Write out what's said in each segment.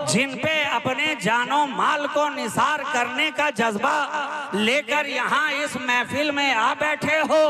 जिन पे अपने जानो माल को निसार करने का जज्बा लेकर यहाँ इस महफिल में आ बैठे हो,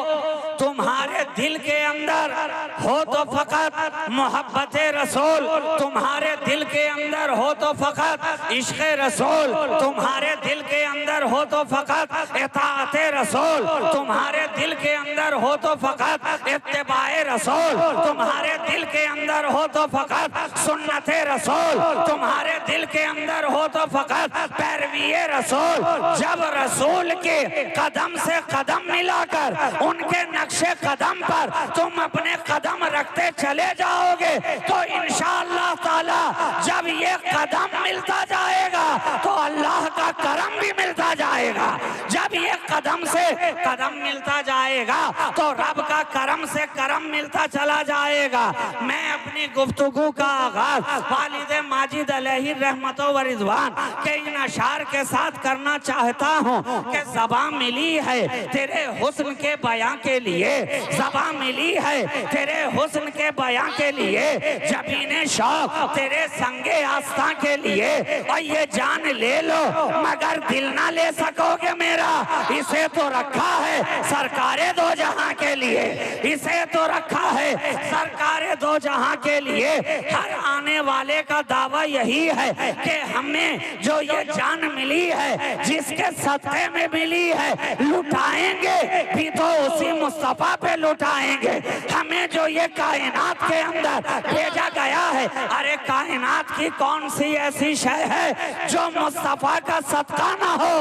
तुम्हारे दिल के अंदर हो तो फकत मोहब्बत रसूल, तुम्हारे दिल के अंदर हो तो फकत इश्क रसूल, तुम्हारे दिल के अंदर हो तो फकत इताअत रसूल, तुम्हारे दिल के अंदर हो तो फकत इत्तिबाए रसूल, तुम्हारे दिल के अंदर हो तो फकत सुन्नत रसूल, तुम्हारे दिल के अंदर हो तो फकत पैरवी रसूल। जब रसूल के कदम से कदम मिलाकर उनके नक्शे कदम पर तुम अपने कदम रखते चले जाओगे तो इंशाअल्लाह ताला जब ये कदम मिलता जाएगा तो अल्लाह का करम भी मिलता जाएगा। जब ये कदम से कदम मिलता जाएगा तो रब का करम से करम मिलता चला जाएगा। मैं अपनी गुफ्तगू का आगाज वालिद माजिद अलैहि रहमतो व रिज़वान के इन अशार के साथ करना चाहता हूँ कि ज़बां मिली है तेरे हुस्न के बयां के लिए, ज़बां मिली है तेरे हुस्न के बयां के लिए, जबीने शौक तेरे संगे आस्था के लिए। और ये जान ले लो मगर दिल ना ले सकोगे मेरा, इसे तो रखा है सरकारे दो जहां के लिए, इसे तो रखा है सरकारे दो जहां के लिए। हर आने वाले का दावा यही है कि हमें जो ये जान मिली है जिसके सदक़े में मिली है लुटाएंगे भी तो उसी मुस्तफा पे लुटाएंगे। हमें जो ये कायनात के अंदर भेजा गया है, अरे कायनात की कौन सी ऐसी शय है जो मुस्तफा का सदका ना हो,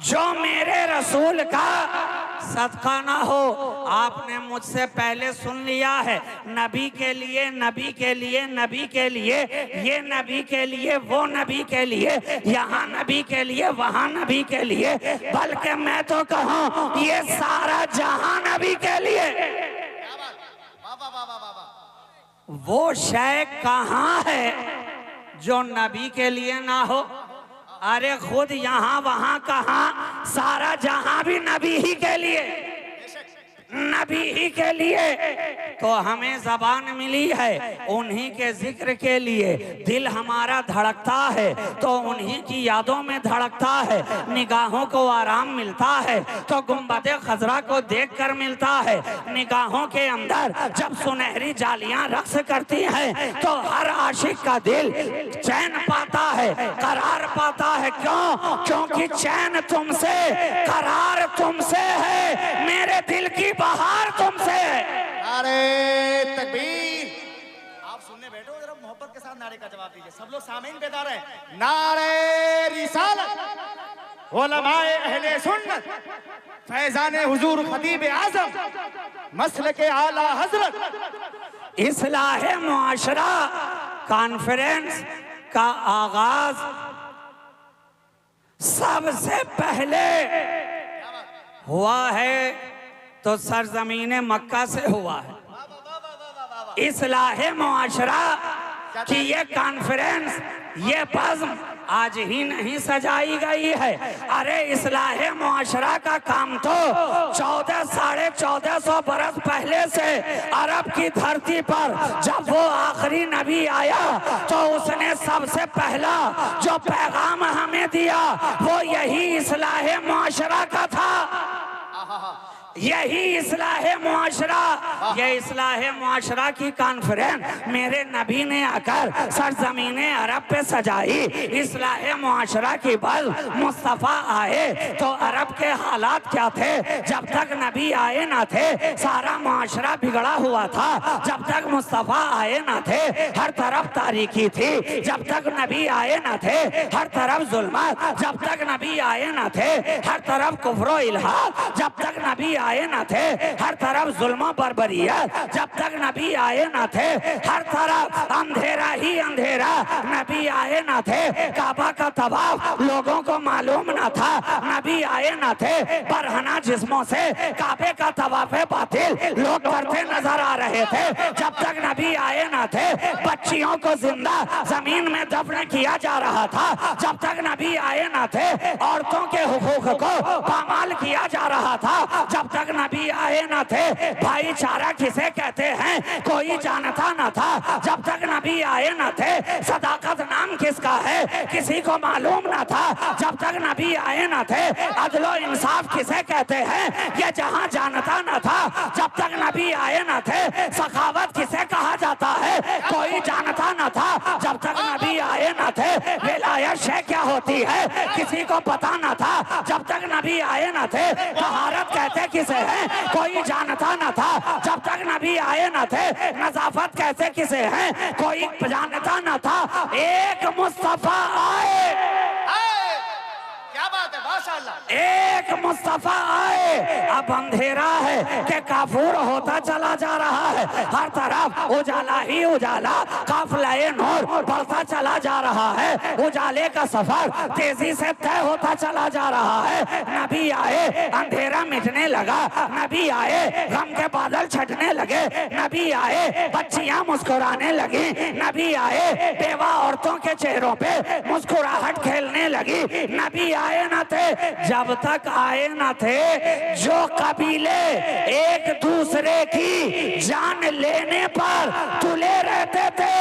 जो मेरे रसूल का सदका ना हो। आपने मुझसे पहले सुन लिया है नबी के लिए, नबी के लिए, नबी के लिए, ये नबी के लिए, वो नबी के लिए, यहाँ नबी के लिए, वहाँ नबी के लिए, बल्कि मैं तो कहूँ ये सारा जहां नबी के लिए। वो शय कहाँ है जो नबी के लिए ना हो? अरे खुद यहाँ वहाँ कहाँ, सारा जहां भी नबी ही के लिए, नबी ही के लिए। तो हमें ज़बान मिली है उन्हीं के जिक्र के लिए, दिल हमारा धड़कता है तो उन्हीं की यादों में धड़कता है, निगाहों को आराम मिलता है तो गुंबदे खजरा को देखकर मिलता है। निगाहों के अंदर जब सुनहरी जालियां रक्स करती हैं तो हर आशिक का दिल चैन पाता है, करार पाता है। क्यों? क्योंकि चैन तुमसे, करार तुमसे है, मेरे दिल की बहार तुमसे है। नारे तकबीर। आप सुनने बैठो, जरा मोहब्बत के साथ नारे का जवाब दीजिए। सब लोग सामीन बेदार है। नारे रिसालत, उलमाए अहले सुन्नत, फैजाने हुजूर खतीब आजम, मसलके आला हजरत। इस्लाहे मुआशरा कॉन्फ्रेंस का आगाज सबसे पहले हुआ है तो सरजमीन मक्का से हुआ है। इस्लाहे मुआशरा की ये कॉन्फ्रेंस, ये बज़्म आज ही नहीं सजाई गई है। अरे इस्लाहे मुआशरा का काम तो 1400-1450 बरस पहले से अरब की धरती पर जब वो आखिरी नबी आया तो उसने सबसे पहला जो पैगाम हमें दिया वो यही इस्लाहे मुआशरा का था, यही इस्लाहे मुआशरा। ये इस्लाहे मुआशरा की कॉन्फ्रेंस मेरे नबी ने आकर सरजमीने अरब पे सजाई। इस्लाहे मुआशरा की बल मुस्तफ़ा आए तो अरब के हालात क्या थे? जब तक नबी आए ना थे सारा मुआशरा बिगड़ा हुआ था, जब तक मुस्तफ़ा आए ना थे हर तरफ तारीकी थी, जब तक नबी आए ना थे हर तरफ जुल्मत, जब तक नबी आए ना थे हर तरफ कुफ्र इल्हाद, जब तक नबी आए ना थे हर तरफ जुल्म बर्बरियत, जब तक नबी आए ना थे हर तरफ अंधेरा ही अंधेरा, नबी आए ना थे काबा का तवाफ लोगों को मालूम ना था, नबी आए ना थे बरहना जिस्मों से काबे का तवाफ बातिल लोग करते नजर आ रहे थे, जब तक नबी आए ना थे बच्चियों को जिंदा जमीन में दफन किया जा रहा था, जब तक नबी आए ना थे औरतों के हुकूक को पामाल किया जा रहा था, जब तक नबी आए ना थे भाईचारा किसे कहते हैं कोई जानता ना था, जब तक नबी नबी आए न थे, सदाकत नाम किसका है किसी को मालूम न था जब तक नबी आए न थे। अदलो इंसाफ किसे कहते हैं ये जहां जानता न था जब तक नबी आए न थे। सखावत किसे कहा जाता है कोई जानता न था जब तक नबी आए न थे। विलायत शे क्या होती है किसी को पता न था जब तक नबी आए न थे। तहारत कहते किसे है कोई जानता न था जब तक नबी आए न थे। नजाफत कैसे किसे है कोई जानता न था एक मुस्तफा आए। क्या बात है माशाअल्लाह। एक मुस्तफा आए अब अंधेरा है कि काफूर होता चला जा रहा है। हर तरफ उजाला ही उजाला काफिले नूर बढ़ता चला जा रहा है। उजाले का सफर तेजी से तय होता चला जा रहा है। नबी आए अंधेरा मिटने लगा। नबी आए गम के बादल छटने लगे। नबी आए बच्चियां मुस्कुराने लगी। नबी आए बेवा औरतों के चेहरों पे मुस्कुराहट खेलने लगी। नबी आए न थे जब तक आए न थे जो कबीले एक दूसरे की जान लेने पर तुले रहते थे।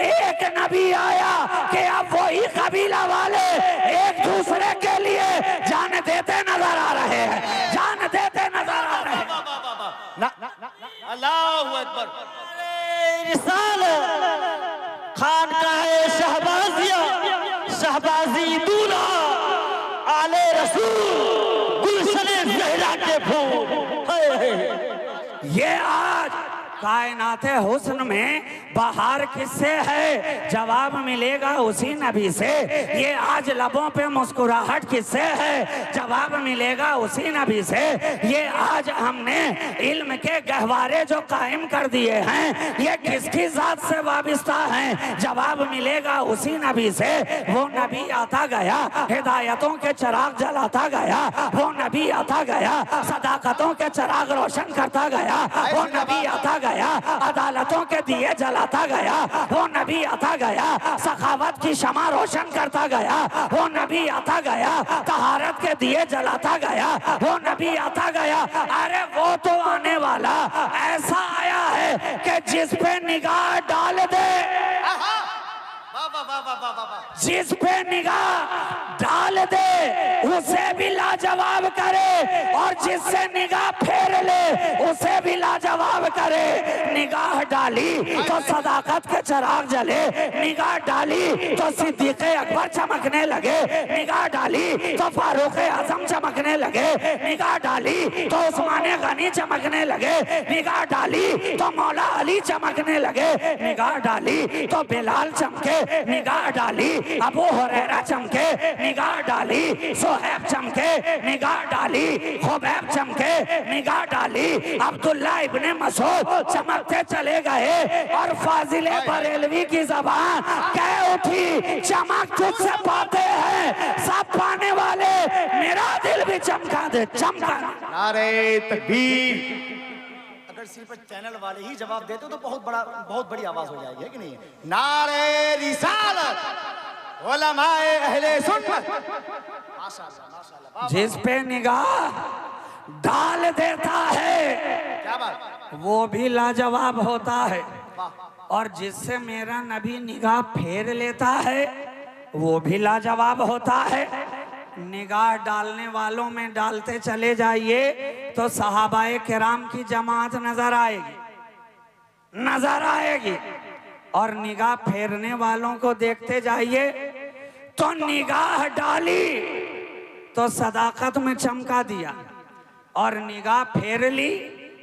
एक नबी आया कि अब वही कबीला वाले एक दूसरे के लिए जान देते नजर आ रहे हैं, जान देते नजर आ रहे हैं। अल्लाहू अकबर। खानकाहे शहबाजिया शहबाजी दूल्हा आले रसूल गुलशने ज़हरा के फूल। ये आज कायनाते हुस्न में बाहर किससे है जवाब मिलेगा उसी नबी से। ये आज लबों पे मुस्कुराहट किससे है जवाब मिलेगा उसी नबी से। ये आज हमने इल्म के गहवारे जो कायम कर दिए हैं ये किसकी जात से वाबिस्ता हैं जवाब मिलेगा उसी नबी से। वो नबी आता गया हिदायतों के चिराग जलाता गया। वो नबी आता गया सदाकतों के चिराग रोशन करता गया। वो नबी आता गया अदालतों के दिए जलाता गया। वो नबी आता गया सखावत की शमा रोशन करता गया। वो नबी आता गया तहारत के दिए जलाता गया। वो नबी आता गया। अरे वो तो आने वाला ऐसा आया है कि जिस पे निगाह डाल दे जिस पे निगाह डाल दे उसे भी लाजवाब करे और जिससे निगाह फेर ले उसे भी लाजवाब करे। निगाह डाली तो सदाकत के चिराग जले। निगाह डाली तो सिद्दीक़ अकबर चमकने लगे। निगाह डाली तो फारूक आजम चमकने लगे। निगाह डाली तो उस्मान गनी चमकने लगे। निगाह डाली तो मौला अली चमकने लगे। निगाह डाली तो बिलाल चमके। निगाह डाली अबू हुरैरा चमके। निगाह डाली सुहैब चमके। निगाह डाली खुबैब चमके। निगाह डाली अब्दुल्ला इब्ने मसूद चमकते चले गए और फाजिले बरेलवी की जबान कह उठी चमक तुझसे पाते हैं सब पाने वाले मेरा दिल भी चमका दे चमका। नारे तकबीर। अगर सिर्फ चैनल वाले ही जवाब देते तो बहुत बड़ी आवाज हो जाएगी है कि नहीं। नारे रिसालत उलमाए अहले सुन्नत। माशाअल्लाह माशाअल्लाह। जिस पे निगाह डाल देता है क्या बात। वो भी लाजवाब होता है और जिससे मेरा नबी निगाह फेर लेता है वो भी लाजवाब होता है। निगाह डालने वालों में डालते चले जाइए तो सहाबाए किराम की जमात नजर आएगी और निगाह फेरने वालों को देखते जाइए तो निगाह डाली तो सदाकत में चमका दिया और निगाह फेर ली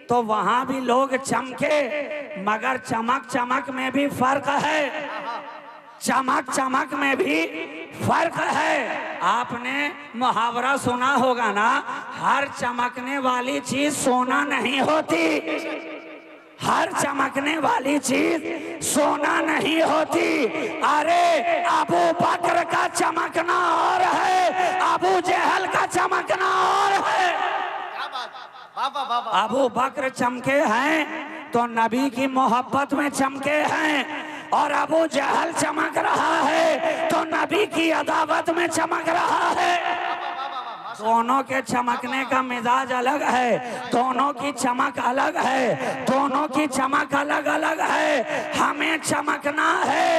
तो वहां भी लोग चमके। मगर चमक में भी फर्क है। चमक में भी फर्क है। आपने मुहावरा सुना होगा ना, हर चमकने वाली चीज सोना नहीं होती। हर चमकने वाली चीज सोना नहीं होती। अरे अबू बकर का चमकना और है, अबू जहल का चमकना और है। अबू बकर चमके हैं तो नबी की मोहब्बत में चमके हैं और अबू जहल चमक रहा है तो नबी की अदावत में चमक रहा है। दोनों के चमकने का मिजाज अलग है, दोनों की चमक अलग है, दोनों की चमक अलग अलग है। हमें चमकना है,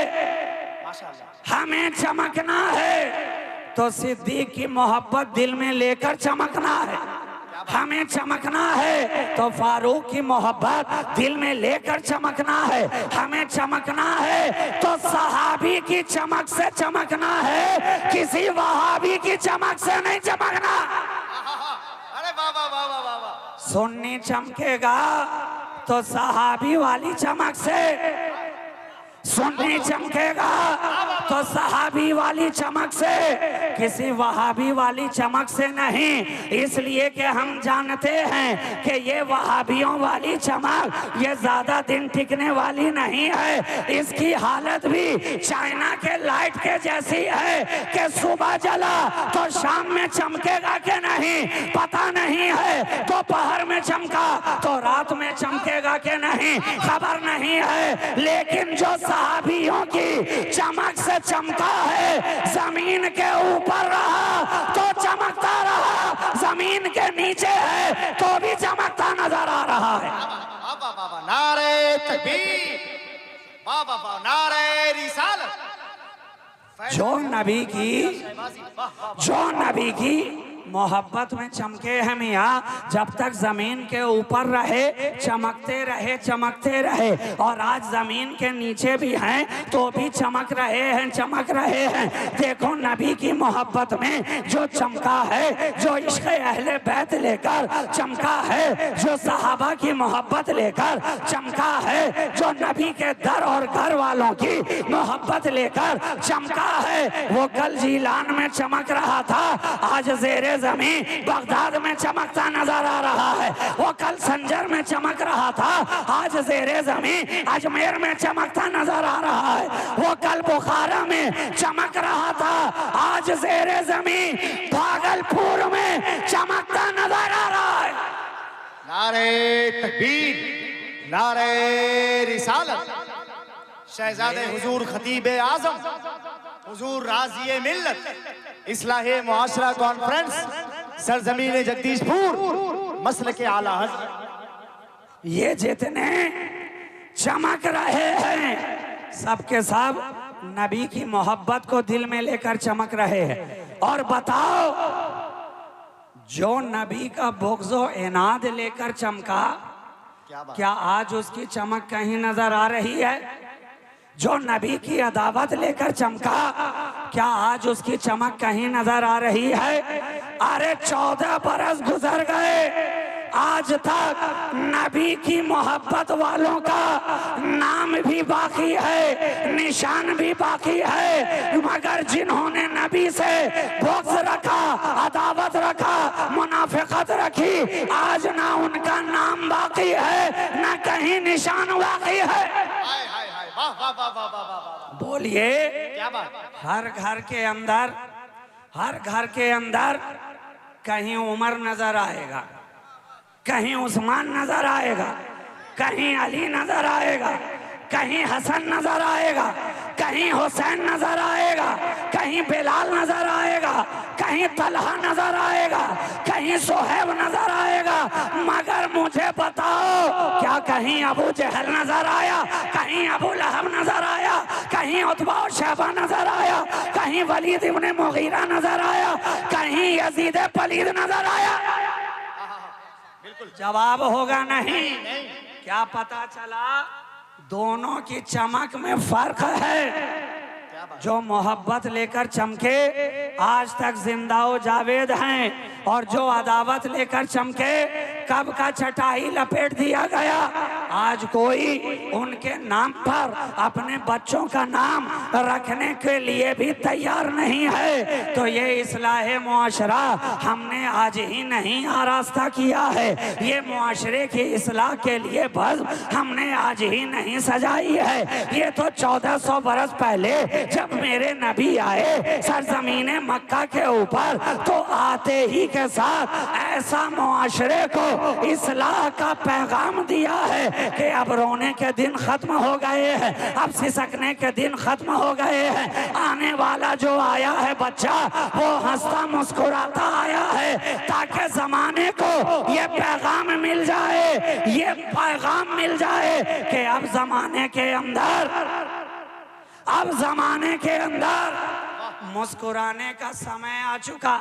हमें चमकना है तो सिद्दीक की मोहब्बत दिल में लेकर चमकना है। हमें चमकना है तो फारूक की मोहब्बत दिल में लेकर चमकना है। हमें चमकना है तो सहाबी की चमक से चमकना है, किसी वहाबी की चमक से नहीं चमकना। अरे वाह वाह वाह वाह वाह वाह। सुन्नी चमकेगा तो सहाबी वाली चमक से, सुन्नी चमकेगा तो सहाबी वाली चमक से, किसी वहाबी वाली चमक से नहीं। इसलिए कि हम जानते हैं कि ये वहाबियों वाली चमक ये ज्यादा दिन टिकने वाली नहीं है। इसकी हालत भी चाइना के लाइट के जैसी है कि सुबह जला तो शाम में चमकेगा कि नहीं पता नहीं है, दोपहर में चमका तो रात में चमकेगा कि नहीं खबर नहीं है। लेकिन जो सहाबियों की चमक से चमका है, जमीन के ऊपर रहा तो चमकता रहा, जमीन के नीचे है तो भी चमकता नजर आ रहा है। नारे तकबीर, वाह वाह वाह, नारे रिसालत। जो नबी की मोहब्बत में चमके हैं मियाँ, जब तक जमीन के ऊपर रहे चमकते रहे चमकते रहे, और आज जमीन के नीचे भी हैं तो भी चमक रहे हैं चमक रहे हैं। देखो नबी की मोहब्बत में जो चमका है, जो इश्क़ अहले बैत लेकर चमका है, जो सहाबा की मोहब्बत लेकर चमका है, जो नबी के दर और घर वालों की मोहब्बत लेकर चमका है, वो कल जीलान में चमक रहा था, आज ज़ेरे ज़मीन बगदाद में चमकता नजर आ रहा है। वो कल संजर में चमक रहा था, आज ज़ेरे ज़मीन अजमेर में चमकता नजर आ रहा है। वो कल बुखारा में चमक रहा था, आज ज़ेरे ज़मीन भागलपुर में चमकता नजर आ रहा है। नारे तकबीर, नारे रिसालत। शहजादे हुजूर खतीब आजम, हुजूर राज़िए मिल्लत, इस्लाहे मुआशरा कॉन्फ्रेंस, सरजमीन जगदीशपुर, मसल के आला हज़रत। ये जितने चमक रहे हैं सबके सब नबी की मोहब्बत को दिल में लेकर चमक रहे हैं। और बताओ, जो नबी का बुग़्ज़ो इनाद लेकर चमका, क्या आज उसकी चमक कहीं नजर आ रही है? जो नबी की अदावत लेकर चमका, क्या आज उसकी चमक कहीं नजर आ रही है? अरे 14 बरस गुजर गए, आज तक नबी की मोहब्बत वालों का नाम भी बाकी है, निशान भी बाकी है, मगर जिन्होंने नबी से बुग़्ज़ रखा, अदावत रखा, मुनाफिकत रखी, आज ना उनका नाम बाकी है ना कहीं निशान बाकी है। बोलिए, क्या बात? हर घर के अंदर कहीं उमर नजर आएगा, कहीं उस्मान नजर आएगा, कहीं अली नजर आएगा, कहीं हसन नजर आएगा, कहीं हुसैन नजर आएगा, कहीं बिलाल नजर आएगा, कहीं तलहा नजर आएगा, कहीं सोहेब नजर आएगा। मगर मुझे बताओ, क्या कहीं अबू जहल नजर आया, कहीं अबू लहब नजर आया, कहीं उतबा और शैबा नजर आया, कहीं वलीद इब्न मुगीरा नजर आया, कहीं यजीद पलीद नजर आया? जवाब होगा नहीं। क्या पता चला? दोनों की चमक में फर्क है। जो मोहब्बत लेकर चमके आज तक जिंदा व जावेद हैं, और जो अदावत लेकर चमके कब का चटाई लपेट दिया गया। आज कोई उनके नाम पर अपने बच्चों का नाम रखने के लिए भी तैयार नहीं है। तो ये इस्लाहे मुआशरा हमने आज ही नहीं आरास्ता किया है, ये मुआशरे की इस्लाह के लिए बस हमने आज ही नहीं सजाई है। ये तो 1400 बरस पहले जब मेरे नबी आए सरजमीने मक्का के ऊपर, तो आते ही के साथ ऐसा मुआशरे को इस्लाह का पैगाम दिया है, है कि अब रोने के दिन खत्म हो गए हैं, अब सिसकने के दिन खत्म हो गए हैं। आने वाला जो आया है बच्चा वो हंसता मुस्कुराता आया है, ताकि जमाने को ये पैगाम मिल जाए, ये पैगाम मिल जाए कि अब जमाने के अंदर मुस्कुराने का समय आ चुका,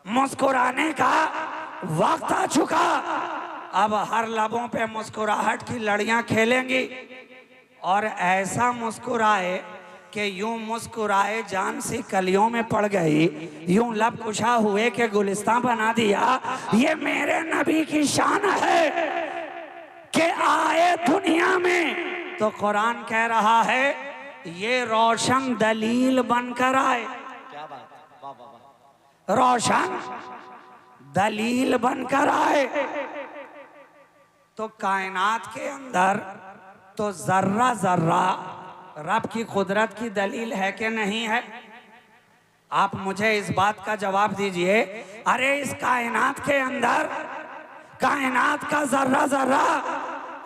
मुस्कुराने का वक्त आ चुका। अब हर लबों पे मुस्कुराहट की लड़ियां खेलेंगी और ऐसा मुस्कुराए कि यूं मुस्कुराए जान सी कलियों में पड़ गई, यूं लब कुशा हुए के गुलिस्तां बना दिया। ये मेरे नबी की शान है कि आए दुनिया में तो कुरान कह रहा है ये रोशन दलील बनकर आए। क्या बात, वाह वाह वाह। रोशन दलील बनकर आए। तो कायनात के अंदर तो जर्रा जर्रा रब की कुदरत की दलील है कि नहीं है? आप मुझे इस बात का जवाब दीजिए। अरे इस कायनात के अंदर कायनात का जर्रा जर्रा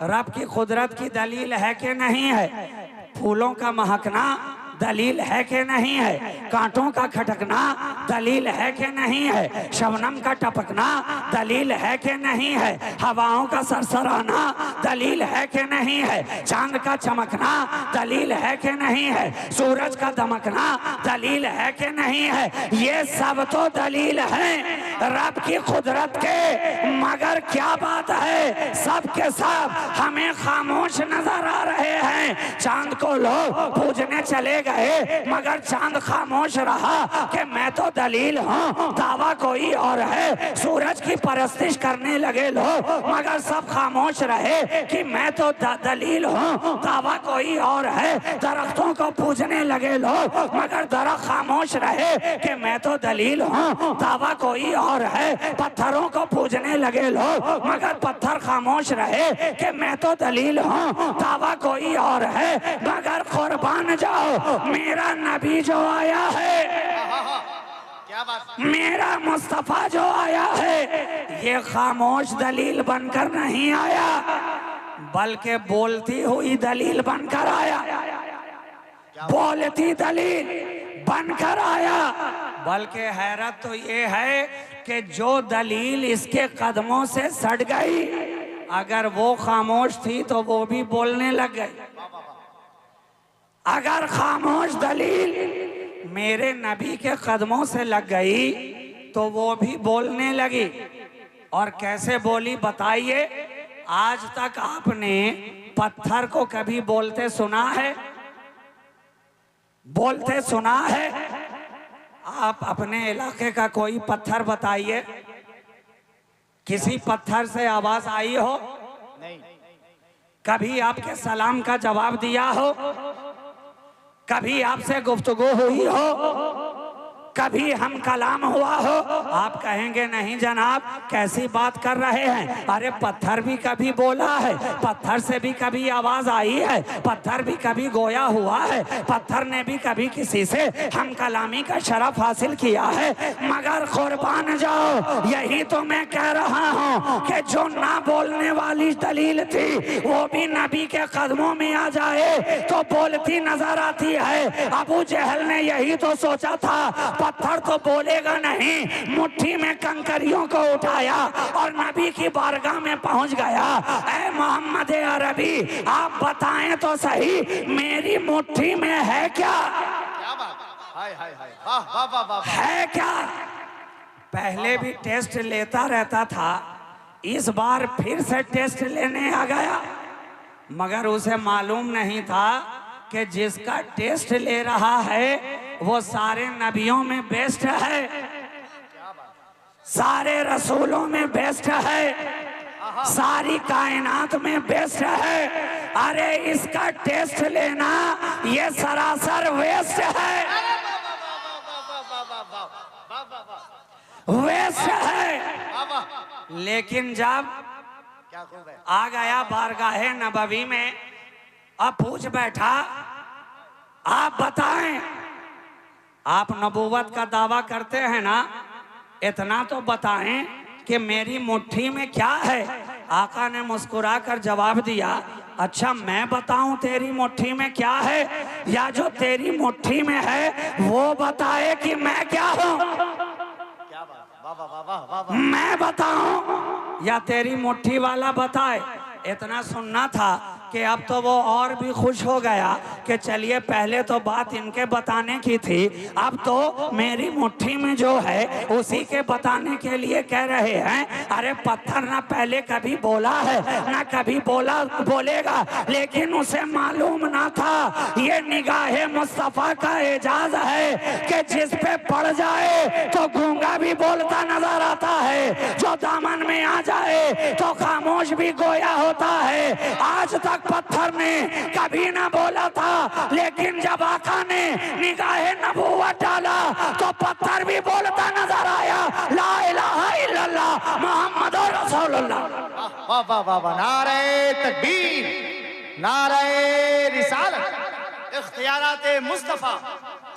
रब की कुदरत की दलील है कि नहीं है? फूलों का महकना दलील है कि नहीं है? कांटों का खटकना दलील है कि नहीं है? शबनम का टपकना दलील है कि नहीं है? हवाओं का सरसराना दलील है कि नहीं है? चांद का चमकना दलील है कि नहीं है? सूरज का दमकना दलील है कि नहीं है? ये सब तो दलील है रब की कुदरत के, मगर क्या बात है सब के सब हमें खामोश नजर आ रहे हैं। चांद को लोग पूजने चले गए मगर चांद खामोश रहा कि मैं तो दलील हूँ, दावा कोई और है। सूरज की परस्तिश करने लगे लोग मगर सब खामोश रहे कि मैं तो दलील हूँ, दावा कोई और है। दरख्तों को पूजने लगे लोग मगर दरख्त खामोश रहे कि मैं तो दलील हूँ, दावा कोई और है। पत्थरों को पूजने लगे लोग मगर पत्थर खामोश रहे कि मैं तो दलील हूँ, दावा कोई और है। मगर कुर्बान जाओ मेरा नबी जो आया है, क्या बात, मेरा मुस्तफा जो आया है, ये खामोश दलील बनकर नहीं आया बल्कि बोलती हुई दलील बनकर आया, बोलती दलील बनकर आया। बल्कि हैरत तो ये है कि जो दलील इसके कदमों से सट गई, अगर वो खामोश थी तो वो भी बोलने लग गई। अगर खामोश दलील मेरे नबी के कदमों से लग गई तो वो भी बोलने लगी। और कैसे बोली बताइए? आज तक आपने पत्थर को कभी बोलते सुना है? बोलते सुना है? आप अपने इलाके का कोई पत्थर बताइए, किसी पत्थर से आवाज आई हो? नहीं। कभी आपके सलाम का जवाब दिया हो? कभी आपसे गुफ्तगू हुई हो? कभी हम कलाम हुआ हो? आप कहेंगे नहीं जनाब, कैसी बात कर रहे हैं। अरे पत्थर भी कभी बोला है, पत्थर से भी कभी आवाज आई है, पत्थर भी कभी गोया हुआ है, पत्थर ने भी कभी किसी से हम कलामी का शरफ हासिल किया है। मगर कुर्बान जाओ, यही तो मैं कह रहा हूँ कि जो ना बोलने वाली दलील थी वो भी नबी के कदमों में आ जाए तो बोलती नजर आती है। अबू जहल ने यही तो सोचा था, पत्थर तो बोलेगा नहीं, मुट्ठी में कंकरियों को उठाया और नबी की बारगाह में पहुंच गया। ऐ मोहम्मद अरबी, आप बताएं तो सही, मेरी मुट्ठी में है क्या? क्या बात, हाय हाय हाय, वाह वाह वाह वाह, है क्या? पहले भी टेस्ट लेता रहता था, इस बार फिर से टेस्ट लेने आ गया। मगर उसे मालूम नहीं था कि जिसका टेस्ट ले रहा है वो सारे नबियों में बेस्ट है, सारे रसूलों में बेस्ट है, सारी कायनात में बेस्ट है। अरे इसका टेस्ट लेना ये सरासर वेस्ट है, वेस्ट है। लेकिन जब क्या खूब है, आ गया बारगाहे नबवी में, अब पूछ बैठा, आप बताएं, आप नबूवत का दावा करते हैं ना, इतना तो बताएं कि मेरी मुट्ठी में क्या है। आका ने मुस्कुरा कर जवाब दिया, अच्छा मैं बताऊं तेरी मुट्ठी में क्या है, या जो तेरी मुट्ठी में है वो बताए कि मैं क्या हूं? क्या बात, वाह वाह वाह वाह वाह। मैं बताऊं या तेरी मुट्ठी वाला बताए? इतना सुनना था कि अब तो वो और भी खुश हो गया कि चलिए पहले तो बात इनके बताने की थी, अब तो मेरी मुट्ठी में जो है उसी के बताने के लिए कह रहे हैं। अरे पत्थर ना पहले कभी बोला है ना कभी बोलेगा, लेकिन उसे मालूम ना था ये निगाहे मुस्तफा का एजाज है कि जिस पे पड़ जाए तो गूंगा भी बोलता नजर आता है, जो दामन में आ जाए तो खामोश भी गोया होता है। आज तक पत्थर ने कभी ना बोला था, लेकिन जब आका ने निगाहे नबूवत डाला तो पत्थर भी बोलता नजर आया, ला इलाहा इल्लल्लाह मुहम्मदुर रसूलुल्लाह। वाह वाह वाह वाह, नारे तकबीर, नारे रिसालत, इख्तियाराते मुस्तफा।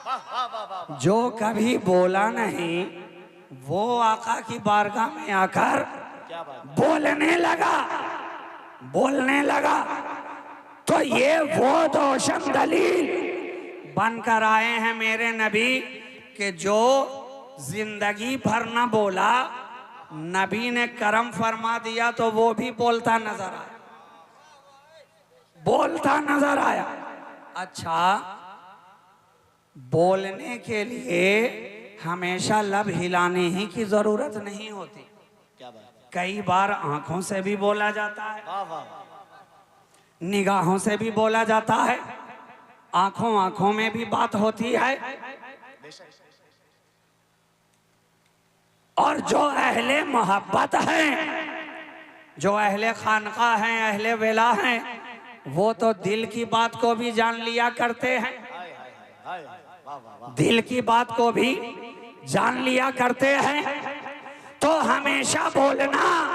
वाह वाह वाह वाह। जो कभी बोला नहीं वो आका की बारगाह में आकर क्या बात, बोलने लगा। तो ये वो रोशन दलील बनकर आए हैं मेरे नबी कि जो जिंदगी भर न बोला, नबी ने करम फरमा दिया तो वो भी बोलता नजर आया। अच्छा, बोलने के लिए हमेशा लब हिलाने ही की जरूरत नहीं होती, क्या बात, कई बार आंखों से भी बोला जाता है, वाह वाह, निगाहों से भी बोला जाता है, आंखों में भी बात होती है। और जो अहले मोहब्बत हैं, जो अहले खानका हैं, अहले वेला हैं, वो तो दिल की बात को भी जान लिया करते हैं, हाय वाह वाह वाह। दिल की बात को भी जान लिया करते हैं। तो हमेशा बोलना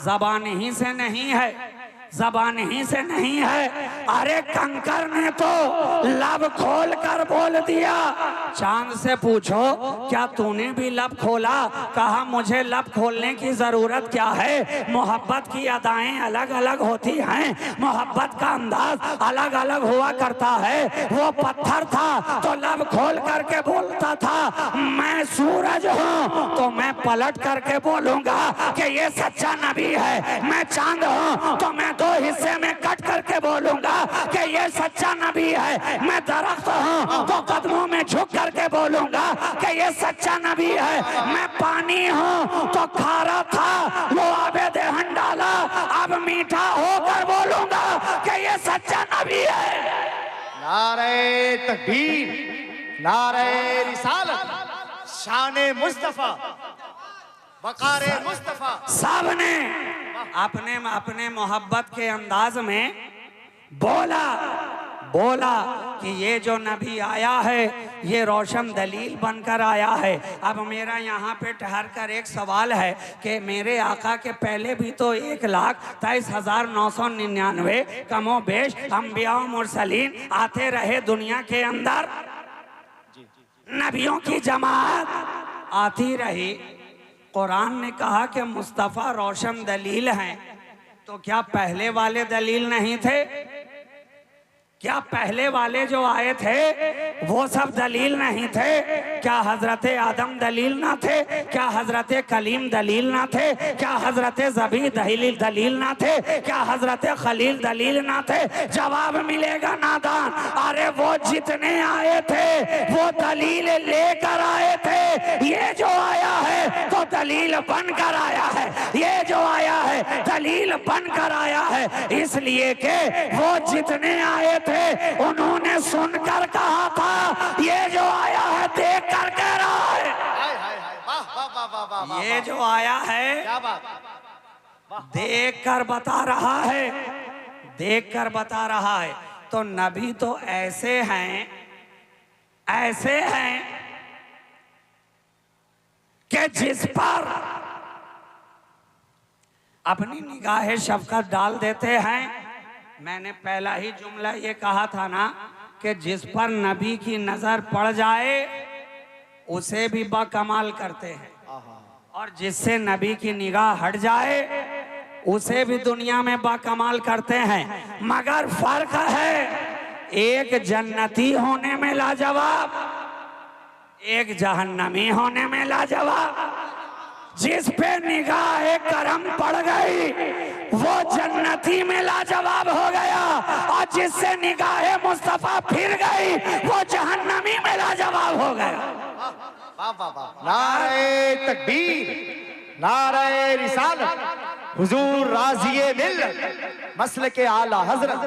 जबान ही से नहीं है, जबान ही से नहीं है। अरे कंकर ने तो लब खोल कर बोल दिया, चांद से पूछो क्या तूने भी लब खोला? कहा मुझे लब खोलने की जरूरत क्या है, मोहब्बत की अदाएं अलग अलग होती हैं, मोहब्बत का अंदाज अलग अलग हुआ करता है। वो पत्थर था तो लब खोल करके बोलता था मैं सूरज हूँ, तो मैं पलट करके बोलूंगा कि ये सच्चा नबी है। मैं चांद हूँ तो मैं दो हिस्से में कट करके बोलूंगा कि ये सच्चा नबी है। मैं दरख्त हूँ तो कदमों में झुक करके बोलूंगा कि ये सच्चा नबी है। मैं पानी हूँ तो खारा था वो आबे देहन डाला, अब मीठा होकर बोलूंगा कि ये सच्चा नबी है। नारे तकबीर, नारे रिसालत, शाने मुस्तफा, वकारे मुस्तफा। सबने अपने अपने मोहब्बत के अंदाज में बोला कि ये जो नबी आया है ये रोशन दलील बनकर आया है। अब मेरा यहाँ पे ठहर कर एक सवाल है कि मेरे आका के पहले भी तो 1,23,999 कमो बेश अंबिया मुरसलीन आते रहे दुनिया के अंदर, नबियों की जमात आती रही। कुरान ने कहा कि मुस्तफ़ा रोशन दलील हैं, तो क्या पहले वाले दलील नहीं थे? क्या पहले वाले जो आए थे वो सब दलील नहीं थे? क्या हजरत आदम दलील ना थे? क्या हजरत कलीम दलील ना थे? क्या हजरत ज़बी दलील ना थे? क्या हजरत खलील दलील ना थे? जवाब मिलेगा नादान, अरे वो जितने आए थे वो दलील लेकर आए थे। ये जो आया है तो दलील बनकर आया है, ये जो आया है दलील बनकर आया है, इसलिए कि वो जितने आए थे उन्होंने सुनकर कहा था, ये जो आया है देख कर कह रहा है। हाय हाय हाय, वाह वाह वाह वाह वाह। ये जो आया है क्या बात, देख कर बता रहा है, देख कर बता रहा है। तो नबी तो ऐसे हैं कि जिस पर अपनी निगाहे शफकत डाल देते हैं। मैंने पहला ही जुमला ये कहा था ना कि जिस पर नबी की नजर पड़ जाए उसे भी बाकमाल करते हैं, और जिससे नबी की निगाह हट जाए उसे भी दुनिया में बाकमाल करते हैं, मगर फर्क है एक जन्नती होने में लाजवाब, एक जहन्नमी होने में लाजवाब। जिस पे निगाह करम पड़ गई वो जन्नती में लाजवाब हो गया, और जिससे निगाह मुस्तफा फिर गई वो जहन्नमी में लाजवाब हो गया। नारे तकबीर, नारे रिसालत, हुजूर राज़िए मिल्लत, मसल के आला हजरत।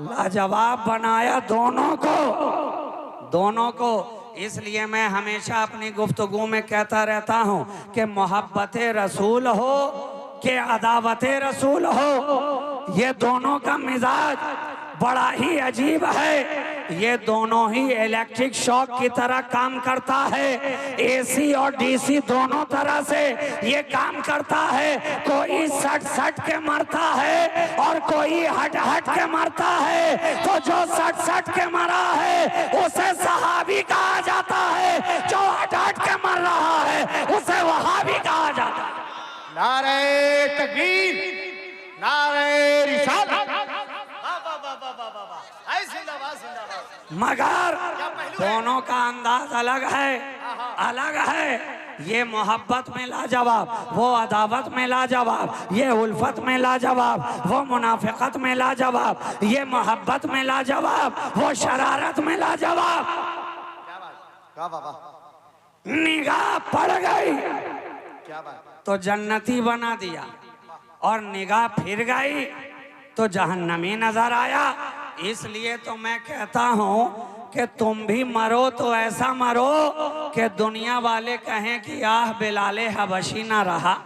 लाजवाब बनाया दोनों को। इसलिए मैं हमेशा अपनी गुफ्तगू में कहता रहता हूँ कि मोहब्बत रसूल हो कि अदावत रसूल हो, ये दोनों का मिजाज बड़ा ही अजीब है। ये दोनों ही इलेक्ट्रिक शॉक की तरह काम करता है, एसी और डीसी दोनों तरह से ये काम करता है। कोई सट के मरता है और कोई हट के मरता है। तो जो सट के मरा है उसे सहाबी कहा जाता है, जो हट के मर रहा है उसे वहाबी कहा जाता है। नारे तकबीर, नारे रिसालत, मगर दोनों का अंदाज अलग है। ये मोहब्बत में लाजवाब, वो अदावत में लाजवाब, ये उल्फत में लाजवाब, वो मुनाफिकत में लाजवाब, ये मोहब्बत में लाजवाब, वो शरारत में लाजवाब। निगाह पड़ गई तो जन्नती बना दिया, और निगाह फिर गई तो जहन्नमी नजर आया। इसलिए तो मैं कहता हूँ कि तुम भी मरो तो ऐसा मरो कि दुनिया वाले कहें कि आह बिलाले हबशी ना रहा।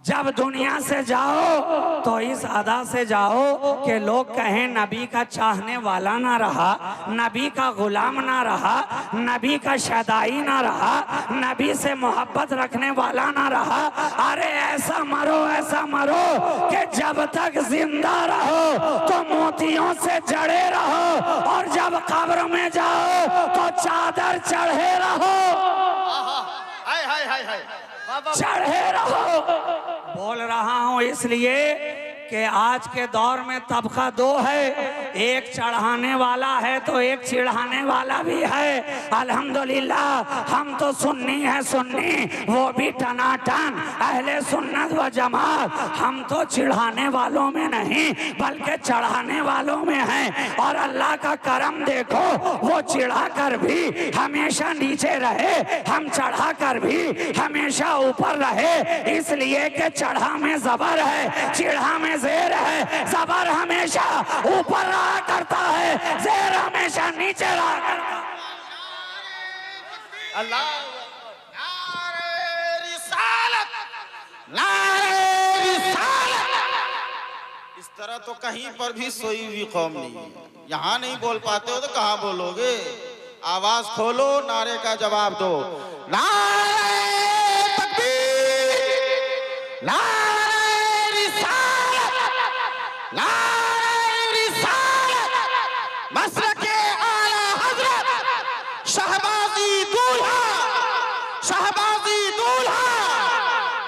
जब दुनिया से जाओ तो इस अदा से जाओ कि लोग कहें नबी का चाहने वाला ना रहा, नबी का गुलाम ना रहा, नबी का शदाई ना रहा, नबी से मोहब्बत रखने वाला ना रहा। अरे ऐसा मरो कि जब तक जिंदा रहो तो मोतियों से जड़े रहो, और जब कब्र में जाओ तो चादर चढ़े रहो, चढ़े रहो। बोल रहा हूं इसलिए कि आज के दौर में तबका दो है, एक चढ़ाने वाला है तो एक चिढ़ाने वाला भी है। अल्हम्दुलिल्लाह हम तो सुन्नी, वो भी टनाटन अहले सुन्नत व जमात। हम तो चिढ़ाने वालों में नहीं बल्कि चढ़ाने वालों में हैं। और अल्लाह का करम देखो, वो चिढ़ा कर भी हमेशा नीचे रहे, हम चढ़ा कर भी हमेशा ऊपर रहे। इसलिए कि चढ़ा में जबर है, चिढ़ा में ज़ेर है। ज़बर हमेशा ऊपर रहा करता है, ज़ेर हमेशा नीचे रहा करता है। अल्लाह इस तरह तो कहीं पर भी सोई हुई कौम नहीं है। यहाँ नहीं बोल पाते हो तो कहाँ बोलोगे? आवाज खोलो, नारे का जवाब दो। नारे तकबीर, नारे रिसालत, नारे रिसालत, मसलके आला हजरत, शहबाजी दूल्हा, शहबाजी दूल्हा,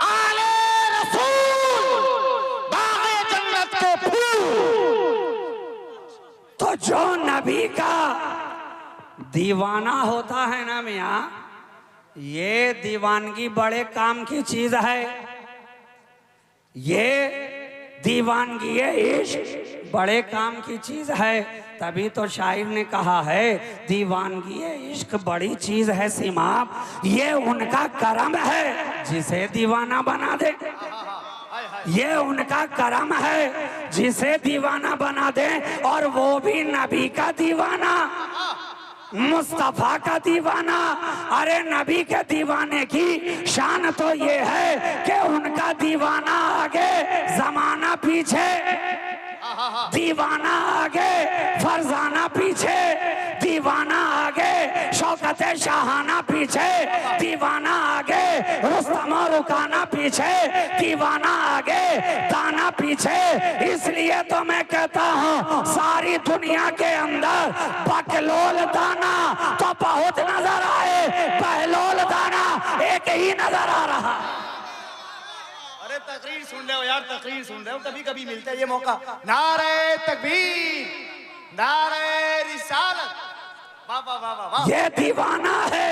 आले रसूल, बाग़े जन्नत के फूल। तो जो नबी का दीवाना होता है ना मियाँ, ये दीवानगी बड़े काम की चीज है। ये दीवानगी इश्क बड़े काम की चीज है। तभी तो शायर ने कहा है दीवानगी इश्क बड़ी चीज है सिमाब, ये उनका करम है जिसे दीवाना बना दे। ये उनका करम है जिसे दीवाना बना दे, और वो भी नबी का दीवाना, मुस्तफा का दीवाना। अरे नबी के दीवाने की शान तो ये है कि उनका दीवाना आगे जमाना पीछे, दीवाना आगे फरजाना पीछे, दीवाना आगे शौकत शाहाना पीछे, दीवाना आगे रुस्तम और रुकाना पीछे, दीवाना आगे दाना पीछे। इसलिए तो मैं कहता हूँ सारी दुनिया के अंदर बकलोल दाना तो बहुत नजर आए, बहलोल दाना एक ही नजर आ रहा। अरे तकरीर सुन रहे हो यार, तकरीर सुन रहे हो, कभी कभी मिलता है ये मौका। नारे तकबीर, नारे रिसालत, वाह वाह वाह वाह वाह। ये दीवाना है,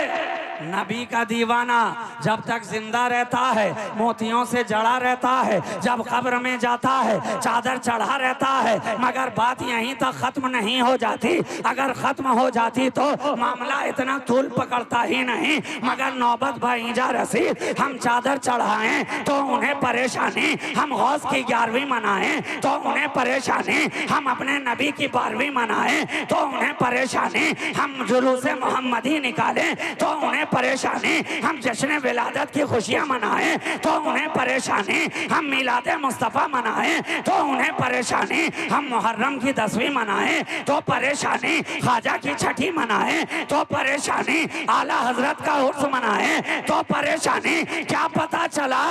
नबी का दीवाना। जब तक जिंदा रहता है मोतियों से जड़ा रहता है, जब कब्र में जाता है चादर चढ़ा रहता है। मगर बात यहीं तक खत्म नहीं हो जाती, अगर खत्म हो जाती तो मामला इतना तूल पकड़ता ही नहीं। मगर नौबत भाईजा रसीद, हम चादर चढ़ाएं तो उन्हें परेशानी, हम गौस की 11वीं मनाएं तो उन्हें परेशानी, हम अपने नबी की 12वीं मनाएं तो उन्हें परेशानी, हम जुलूसे मोहम्मदी निकालें तो उन्हें परेशानी, हम जश्न विलादत की खुशियां मनाएं तो उन्हें परेशानी, हम मिलाद मुस्तफ़ा मनाएं तो उन्हें परेशानी, हम मुहर्रम की 10वीं मनाएं तो परेशानी, ख्वाजा की 6ठी मनाएं तो परेशानी, आला हजरत का उर्स मनाएं तो परेशानी। क्या पता चला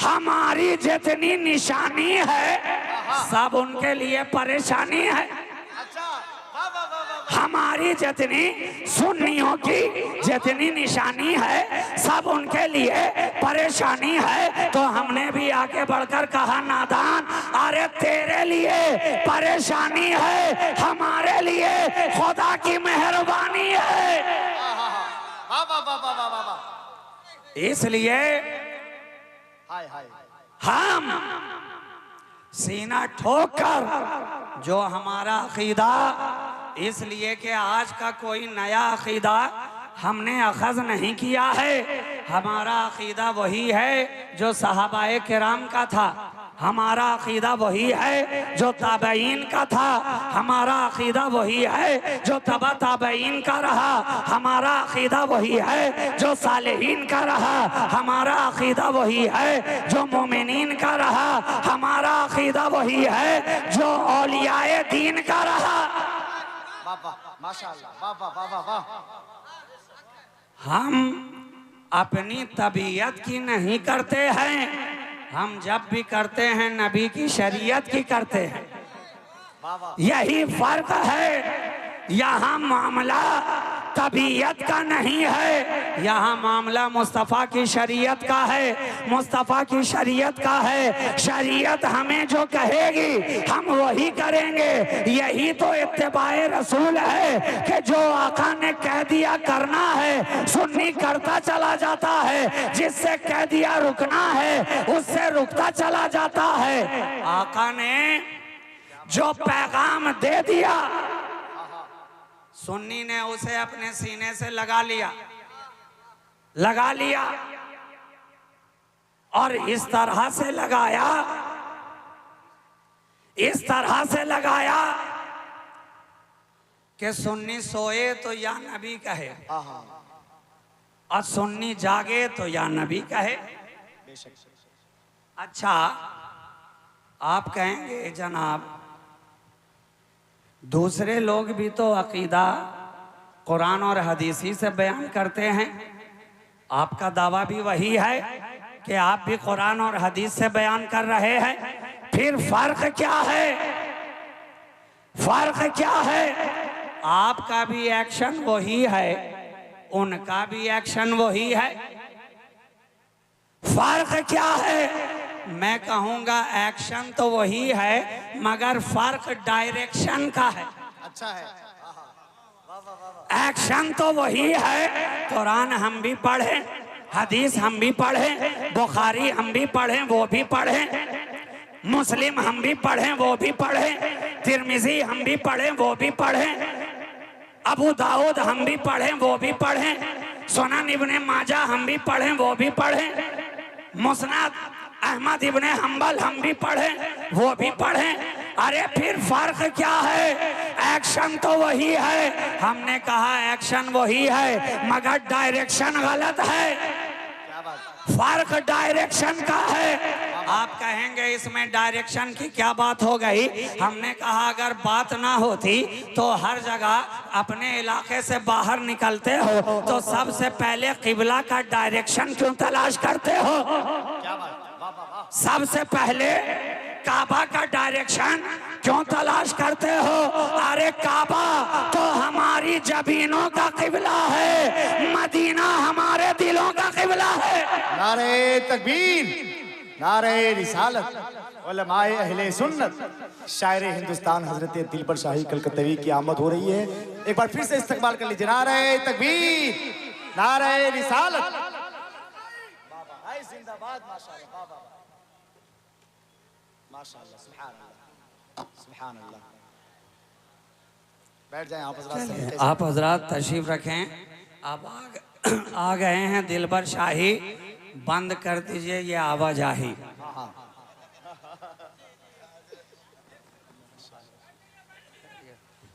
हमारी जितनी निशानी है सब उनके लिए परेशानी है। अच्छा, वाह वाह वाह वाह। हमारी जितनी सुन्नियों की जितनी निशानी है सब उनके लिए परेशानी है। तो हमने भी आगे बढ़कर कहा, नादान, अरे तेरे लिए परेशानी है, हमारे लिए खुदा की मेहरबानी है। वाह वाह वाह वाह वाह वाह। इसलिए हाय हाय, हम सीना ठोक कर जो हमारा अकीदा, इसलिए कि आज का कोई नया अकीदा हमने अखज़ नहीं किया है। हमारा अकीदा वही है जो सहाबाए किराम का था, हमारा अकीदा वही है जो ताबईन का था, हमारा अकीदा वही है जो तबा ताबईन का रहा, हमारा अकीदा वही है जो सालेहीन का रहा, हमारा अकीदा वही है जो मोमिनीन का रहा, हमारा अकीदा वही है जो औलियाए दीन का रहा। वाह वाह, माशाअल्लाह, वाह वाह वाह वाह वाह। हम अपनी तबीयत की नहीं करते हैं, हम जब भी करते हैं नबी की शरीयत की करते हैं। यही फर्क है। यहाँ मामला तबीयत का नहीं है, यहाँ मामला मुस्तफ़ा की शरीयत का है, मुस्तफ़ा की शरीयत का है। शरीयत हमें जो कहेगी हम वही करेंगे। यही तो इत्तिबाए रसूल है कि जो आका ने कह दिया करना है सुन्नी करता चला जाता है, जिससे कह दिया रुकना है उससे रुकता चला जाता है। आका ने जो पैगाम दे दिया सुन्नी ने उसे अपने सीने से लगा लिया और इस तरह से लगाया, इस तरह से लगाया कि सुन्नी सोए तो या नबी कहे और सुन्नी जागे तो या नबी कहे। अच्छा, आप कहेंगे जनाब दूसरे लोग भी तो अकीदा कुरान और हदीसी से बयान करते हैं, आपका दावा भी वही है कि आप भी कुरान और हदीस से बयान कर रहे हैं। फिर फर्क क्या है? फर्क क्या है? आपका भी एक्शन वही है, उनका भी एक्शन वही है। फर्क क्या है? मैं कहूंगा एक्शन तो वही है मगर फर्क डायरेक्शन का है। अच्छा है, एक्शन तो वही है। कुरान हम भी पढ़े, हदीस हम भी पढ़े, बुखारी हम भी पढ़े वो भी पढ़े, मुस्लिम हम भी पढ़े वो भी पढ़े, तिरमिजी हम भी पढ़े वो भी पढ़े, अबू दाऊद हम भी पढ़े वो भी पढ़े, सुनन इब्ने माजा हम भी पढ़े वो भी पढ़े, मुस्नद अहमद इब्ने हम्बल हम भी पढ़े वो भी पढ़े। अरे फिर फर्क क्या है? एक्शन तो वही है। हमने कहा एक्शन वही है मगर डायरेक्शन गलत है। फर्क डायरेक्शन का है। आप कहेंगे इसमें डायरेक्शन की क्या बात हो गई? हमने कहा अगर बात ना होती तो हर जगह अपने इलाके से बाहर निकलते हो तो सबसे पहले किबला का डायरेक्शन क्यों तलाश करते हो? सबसे पहले काबा का डायरेक्शन क्यों तलाश करते हो? अरे काबा तो हमारी जबीनों का किबला है, मदीना हमारे दिलों का किबला है। नारे तकबीर, नारे रिसालत उलमाए अहले सुन्नत शायर हिंदुस्तान हजरत दिलबर शाही कलकत्तवी की आमद हो रही है। एक बार फिर से इस्तकबाल कर लीजिए। नारे तकबीर, नारे रिसालत। जिंदाबाद। माशाअल्लाह, माशाअल्लाह, सुभान अल्लाह, सुभान अल्लाह। बैठ जाएं आप हजरात। आप हजरात तशरीफ रखें। आप आ गए हैं दिलबर शाही, बंद कर दीजिए ये आवाजाही।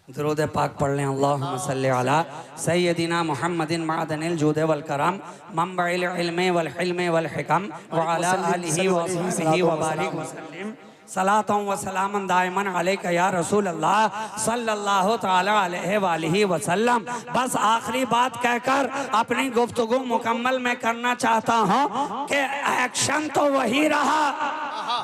दरूद पाक पढ़ लें। अल्लाहुम्मा सल्ली अला सय्यदिना मुहम्मदिन मअदनिल जूद वल करम मंबइल इल्म वल हिल्म वल हिकम व अला आलिहि व अस्हाबिहि व बारिक व सल्लिम सलातों व सलामन दायमन अलैका या रसूल अल्लाह सल्लल्लाहु तआला अलैहि वसल्लम। बस आखिरी बात कहकर अपनी गुफ्तगू मुकम्मल मैं करना चाहता हूँ कि एक्शन तो वही रहा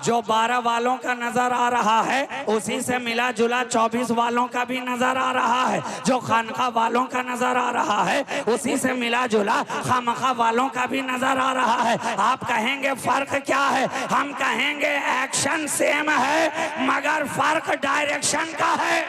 जो 12 वालों का नजर आ रहा है, उसी से मिला जुला 24 वालों का भी नजर आ रहा है। जो खानका वालों का नजर आ रहा है, उसी से मिला जुला खामखा वालों का भी नजर आ रहा है। आप कहेंगे फर्क क्या है? हम कहेंगे एक्शन सेम है मगर फर्क डायरेक्शन का है।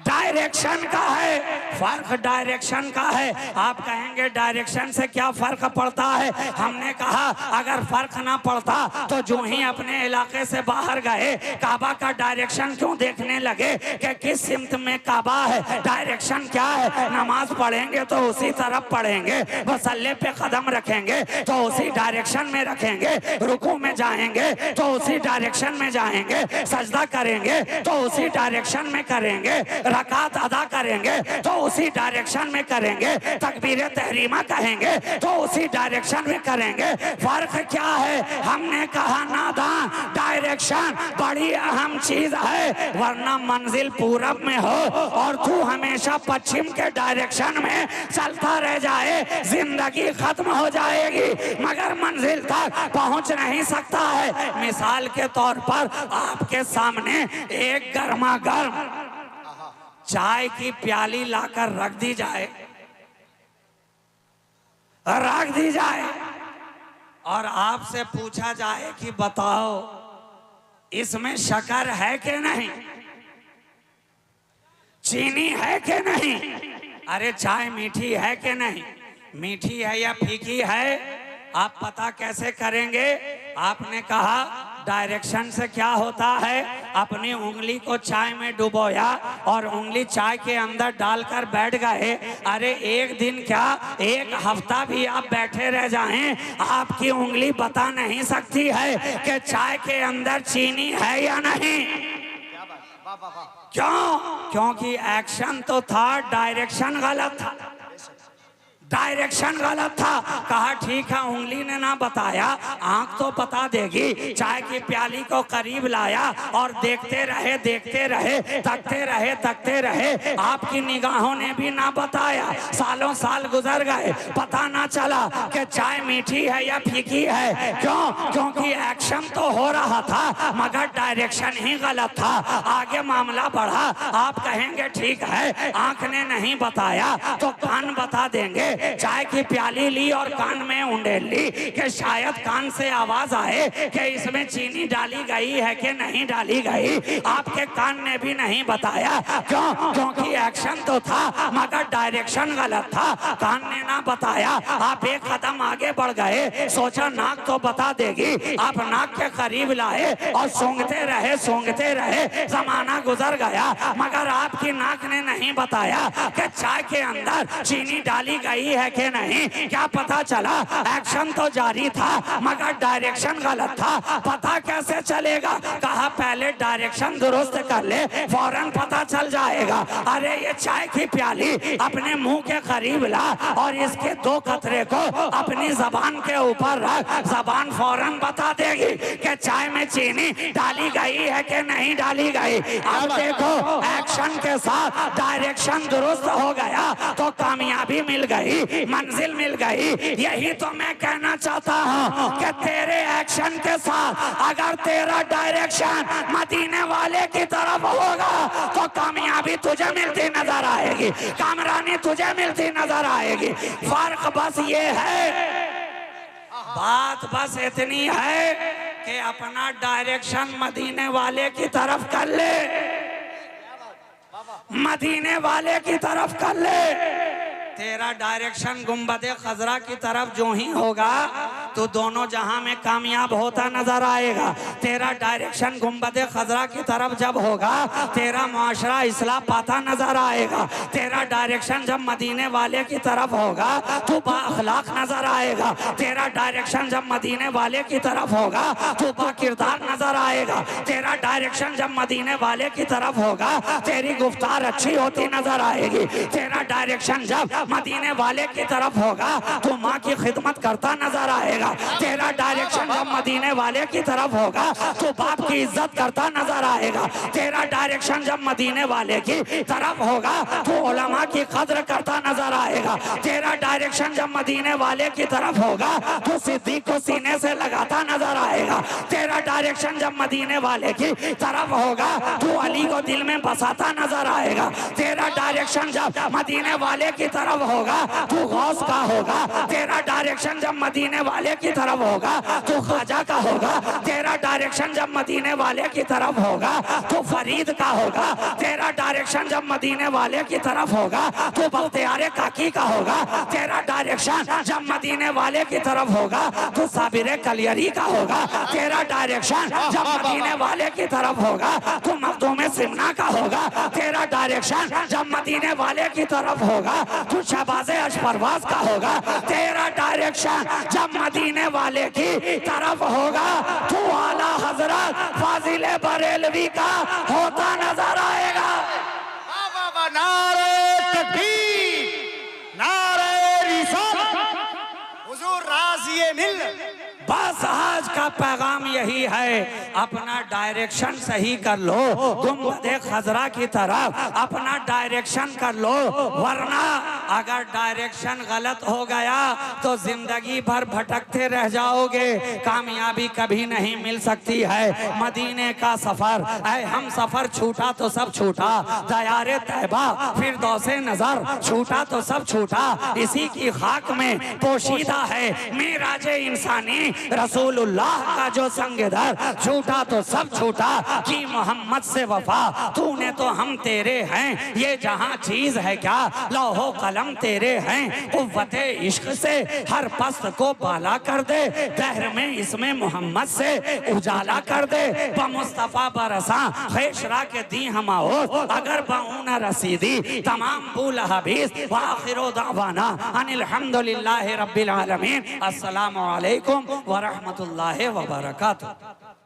डायरेक्शन का है, फर्क डायरेक्शन का है। आप कहेंगे डायरेक्शन से क्या फर्क पड़ता है? हमने कहा अगर फर्क ना पड़ता तो जो ही अपने इलाके से बाहर गए काबा का डायरेक्शन क्यों देखने लगे कि किस सिमत में काबा है? डायरेक्शन क्या है? नमाज पढ़ेंगे तो उसी तरफ पढ़ेंगे, मसल्ले पे कदम रखेंगे तो उसी डायरेक्शन में रखेंगे, रुकू में जाएंगे तो उसी डायरेक्शन में जाएंगे, सजदा करेंगे तो उसी डायरेक्शन में करेंगे, रकात अदा करेंगे तो उसी डायरेक्शन में करेंगे, तकबीर तहरीमा कहेंगे तो उसी डायरेक्शन में करेंगे। फर्क क्या है? हमने कहा नादान, डायरेक्शन बड़ी अहम चीज है, वरना मंजिल पूरब में हो और तू हमेशा पश्चिम के डायरेक्शन में चलता रह जाए, जिंदगी खत्म हो जाएगी मगर मंजिल तक पहुंच नहीं सकता है। मिसाल के तौर पर आपके सामने एक गर्मा गर्म चाय की प्याली लाकर रख दी जाए और आपसे पूछा जाए कि बताओ इसमें शक्कर है कि नहीं, चीनी है कि नहीं, अरे चाय मीठी है कि नहीं, मीठी है या फीकी है, आप पता कैसे करेंगे? आपने कहा डायरेक्शन से क्या होता है? अपनी उंगली को चाय में डुबोया और उंगली चाय के अंदर डालकर बैठ गए। अरे एक दिन क्या, एक हफ्ता भी आप बैठे रह जाएं, आपकी उंगली बता नहीं सकती है कि चाय के अंदर चीनी है या नहीं। क्यों? क्योंकि एक्शन तो था, डायरेक्शन गलत था। डायरेक्शन गलत था। कहा ठीक है, उंगली ने ना बताया, आंख तो बता देगी। चाय की प्याली को करीब लाया और देखते रहे तकते रहे, आपकी निगाहों ने भी ना बताया। सालों साल गुजर गए, पता ना चला कि चाय मीठी है या फीकी है। क्यों? क्योंकि एक्शन तो हो रहा था मगर डायरेक्शन ही गलत था। आगे मामला बढ़ा। आप कहेंगे ठीक है, आंख ने नहीं बताया तो कान बता देंगे। चाय की प्याली ली और कान में उंडेल ली कि शायद कान से आवाज आए कि इसमें चीनी डाली गई है कि नहीं डाली गई। आपके कान ने भी नहीं बताया। क्यों? क्योंकि एक्शन तो था मगर डायरेक्शन गलत था। कान ने ना बताया। आप एक कदम आगे बढ़ गए, सोचा नाक तो बता देगी। आप नाक के करीब लाए और सूंघते रहे। जमाना गुजर गया मगर आपकी नाक ने नहीं बताया कि चाय के अंदर चीनी डाली गई है कि नहीं। क्या पता चला? एक्शन तो जारी था मगर डायरेक्शन गलत था। पता कैसे चलेगा? कहा पहले डायरेक्शन दुरुस्त कर ले, फौरन पता चल जाएगा। अरे ये चाय की प्याली अपने मुंह के करीब ला और इसके 2 कतरे को अपनी जबान के ऊपर रख, जबान फौरन बता देगी कि चाय में चीनी डाली गई है कि नहीं डाली गई। अब देखो, एक्शन के साथ डायरेक्शन दुरुस्त हो गया तो कामयाबी मिल गई, मंजिल मिल गई। यही तो मैं कहना चाहता हूँ कि तेरे एक्शन के साथ अगर तेरा डायरेक्शन मदीने वाले की तरफ होगा तो कामयाबी तुझे मिलती नजर आएगी, कामरानी तुझे मिलती नजर आएगी। फर्क बस ये है, बात बस इतनी है कि अपना डायरेक्शन मदीने वाले की तरफ कर ले, मदीने वाले की तरफ कर ले। तेरा डायरेक्शन गुंबदे खजरा की तरफ जो ही होगा तो दोनों जहां में कामयाब होता नजर आएगा। तेरा डायरेक्शन गुंबदे खजरा की तरफ जब होगा तेरा मुआशरा इस्लाह पाता नजर आएगा। तेरा डायरेक्शन जब मदीने वाले की तरफ होगा तो बाअखलाक नजर आएगा। तेरा डायरेक्शन जब मदीने वाले की तरफ होगा तो बाकिरदार नजर आएगा। तेरा डायरेक्शन जब मदीने वाले की तरफ होगा तेरी गुफ्तार अच्छी होती नजर आएगी। तेरा डायरेक्शन जब मदीने वाले की तरफ होगा तो माँ की खिदमत करता नजर आएगा। तेरा डायरेक्शन जब मदीने वाले की तरफ होगा तो बाप की इज्जत करता नजर आएगा। तेरा डायरेक्शन जब मदीने वाले की तरफ होगा तो उलमा की कद्र करता नजर आएगा। तेरा डायरेक्शन जब मदीने वाले की तरफ होगा तो सिद्दीक को सीने से लगाता नजर आएगा। तेरा डायरेक्शन जब मदीने वाले की तरफ होगा तो अली को दिल में बसाता नजर आएगा। तेरा डायरेक्शन जब मदीने वाले की तरफ होगा तो गौस का होगा। तेरा डायरेक्शन जब मदीने वाले की तरफ होगा तो ख्वाजा का होगा। तेरा डायरेक्शन जब मदीने वाले की तरफ होगा तो फरीद का होगा। तेरा डायरेक्शन जब मदीने वाले की तरफ होगा तो बख्तियार काकी का होगा। तेरा डायरेक्शन जब मदीने वाले की तरफ होगा तो साबिर कलियरी का होगा। तेरा डायरेक्शन जब मदीने वाले की तरफ होगा तो मखदूम सिमना का होगा। तेरा डायरेक्शन जब मदीने वाले की तरफ होगा तो शहबाज अशफरवाज का होगा। तेरा डायरेक्शन जब मदीने वाले की तरफ होगा तो आला हजरत फाजिल बरेलवी का होता नजर आएगा। वाह वाह वाह, नारे तकबीर, नारे रिसालत, हुजूर राज़िए मिल्लत। बस आज का पैगाम यही है, अपना डायरेक्शन सही कर लो, गुंबदे खजरा की तरफ अपना डायरेक्शन कर लो, वरना अगर डायरेक्शन गलत हो गया तो जिंदगी भर भटकते रह जाओगे, कामयाबी कभी नहीं मिल सकती है। मदीने का सफर ऐ हम सफर छूटा तो सब छूटा, दयारे तैबा फिर दौसे नजर छूटा तो सब छूटा, इसी की खाक में पोशीदा है मेराजे इंसानी रसूलुल्लाह का जो संगदर, छूटा तो सब छूटा कि मोहम्मद से वफा, तूने तो हम तेरे हैं, ये जहां चीज है क्या लौहो कलम तेरे हैं, कुव्वते इश्क से हर पस्त को बाला कर दे, दहर में इसमें मोहम्मद से उजाला कर दे, बमुस्तफा बरसा खेशरा के दी हम और अगर बऊन रसीदी तमाम बुल हबीस व आखिरो दावाना अनिल हम्दुलिल्लाहि रब्बिल आलमीन। अस्सलामु अलैकुम व रहमतुल्लाहि व बरकातुहू।